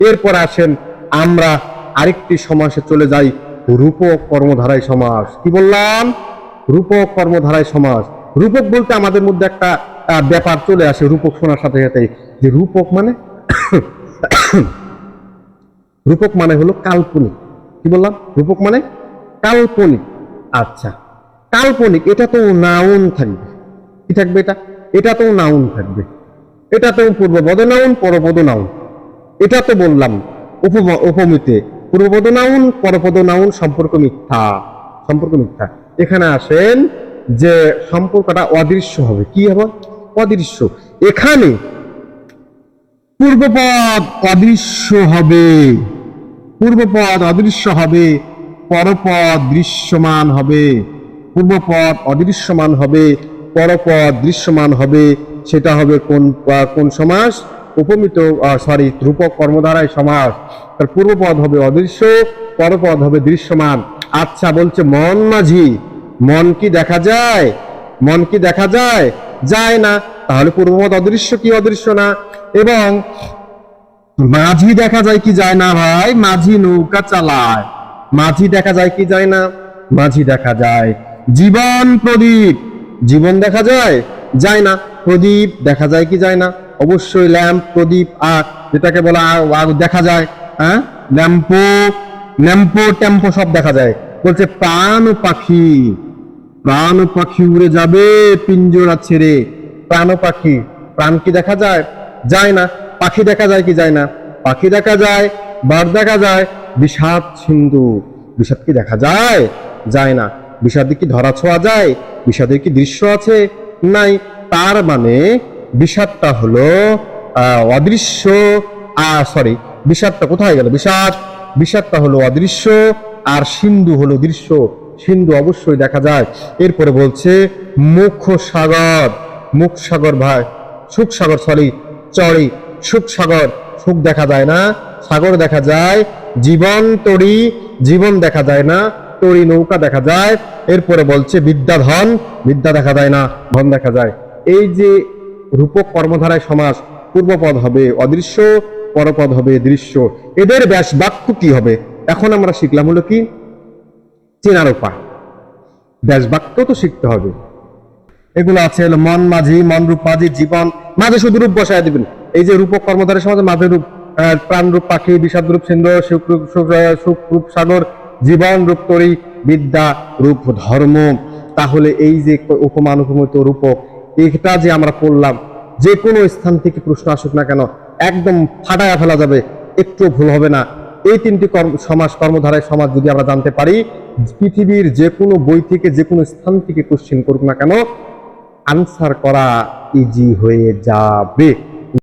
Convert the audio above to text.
এরপর আসেন আমরা আরেকটি সমাসে চলে যাই, রূপক কর্মধারায় সমাস। কি বললাম? রূপক কর্মধারায় সমাস। রূপক বলতে আমাদের মধ্যে একটা ব্যাপার চলে আসে রূপক শোনার সাথে সাথে, যে রূপক মানে রূপক মানে হলো কাল্পনিক। কি বললাম? রূপক মানে কাল্পনিক। আচ্ছা, কাল্পনিক, এটা তো নাউন থাকবে। কি থাকবে? এটা তো নাউন থাকবে। এটা তো পূর্বপদ নাউন, পরপদ নাউন। এটা তো বললাম উপমিতে পূর্বপদ নাউন, পরপদ নাউন, সম্পর্ক মিথ্যা। সম্পর্ক মিথ্যা। এখানে আসেন যে সম্পর্কটা অদৃশ্য হবে। কি হবে? অদৃশ্য। এখানে পূর্বপদ অদৃশ্য হবে, পূর্বপদ অদৃশ্য হবে, পরপদ দৃশ্যমান হবে। পূর্বপদ অদৃশ্যমান হবে, পরপদ দৃশ্যমান হবে। সেটা হবে কোন সমাস? উপমিত রূপক কর্মধারায় সমাস। তার পূর্বপদ হবে অদৃশ্য, পরপদ হবে দৃশ্যমান। আচ্ছা, বলছে মন মাঝি। মন কি দেখা যায়? মন কি দেখা যায়? যায় না। তাহলে পূর্বপদ অদৃশ্য কি অদৃশ্য না? এবং মাঝি দেখা যায় কি যায় না ভাই? মাঝি নৌকা চালায়। মাঝি দেখা যায় কি যায় না? মাঝি দেখা যায়। জীবন প্রদীপ। জীবন দেখা যায়? যায় না। প্রদীপ দেখা যায় কি যায় না? অবশ্যই ল্যাম্প, প্রদীপ, আর যেটাকে বলা দেখা যায়। হ্যাঁ, ল্যাম্পো, ল্যাম্পো, টেম্পো সব দেখা যায়। বলছে প্রাণ পাখি। প্রাণ পাখি উড়ে যাবে পিঞ্জরা ছেড়ে। প্রাণ পাখি, প্রাণ কি দেখা যায়? যায় না। পাখি দেখা যায় কি যায় না? পাখি দেখা যায়। বাঘ দেখা যায়। বিষাদ সিন্ধু। বিষাদ কি দেখা যায়? যায় না। বিষাদে কি ধরা ছোঁয়া যায়? বিষাদের কি দৃশ্য আছে? নাই। তার মানে বিষাদটা হলো অদৃশ্য। সরি, বিষাদটা কোথায় গেল? বিষাদটা হলো অদৃশ্য, আর সিন্ধু হলো দৃশ্য। সিন্ধু অবশ্যই দেখা যায়। এরপরে বলছে মুখ সাগর। মুখ সাগর ভাই, সুখ সাগর, সরি সুখ সাগর। সুখ দেখা যায় না, সাগর দেখা যায়। জীবন তরী, জীবন দেখা যায় না, তরী নৌকা দেখা যায়। এরপরে বলছে বিদ্যা ধন। বিদ্যা দেখা যায় না, ধন দেখা যায়। এই যে রূপক কর্মধারায় সমাস, পূর্বপদ হবে অদৃশ্য, পরপদ হবে দৃশ্য। এদের ব্যাস বাক্য কি হবে? এখন আমরা শিখলাম হলো কি চেনার উপায়। ব্যাস বাক্য তো শিখতে হবে। এগুলো আছে হলো মন মাঝি, মন রূপ মাঝি, জীবন। মাঝে শুধু রূপ বসায় দিবেন। এই যে রূপক কর্মধারের সমাজে মাঝে রূপ, প্রাণ রূপ পাখি, বিষাদ রূপ সিন্ধু, সুখ রূপ সাগর, জীবন রূপ তরী, বিদ্যা রূপ ধর্ম। তাহলে এই যে উপমান উপমিত রূপক, এটা যে আমরা পড়লাম, যে কোনো স্থান থেকে প্রশ্ন আসুক না কেন একদম ফাটায়া ফেলা যাবে, একটু ভুল হবে না। এই তিনটি সমাস, কর্মধারায় সমাজ যদি আমরা জানতে পারি, পৃথিবীর যে কোনো বই থেকে, যে কোনো স্থান থেকে কোশ্চেন করুক না কেন, আনসার করা ইজি হয়ে যাবে।